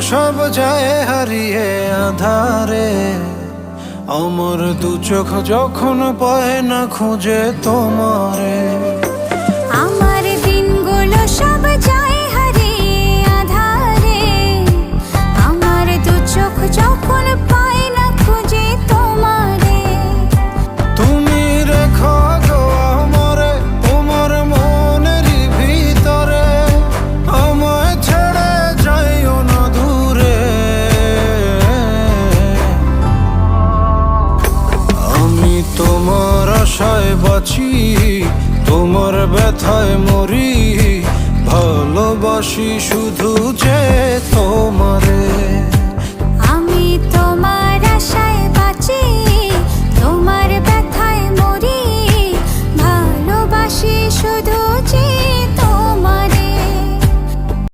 সব যায় হারিয়ে আধারে, আমার দু চোখ যখন পায় না খুঁজে তোমারে। আমার দিনগুলো সব যায় হারিয়ে আধারে, আমার দু চোখ যখন পায় না খুঁজে তোমারে। তুমি রেখো গো আমারে তোমার মনের ভিতরে, আমায় ছেড়ে যাইও না দূরে। আমি তোমার আশায় বাঁচি, তোমার ব্যথায় মরি, ভালোবাসি শুধু যে তোমারে।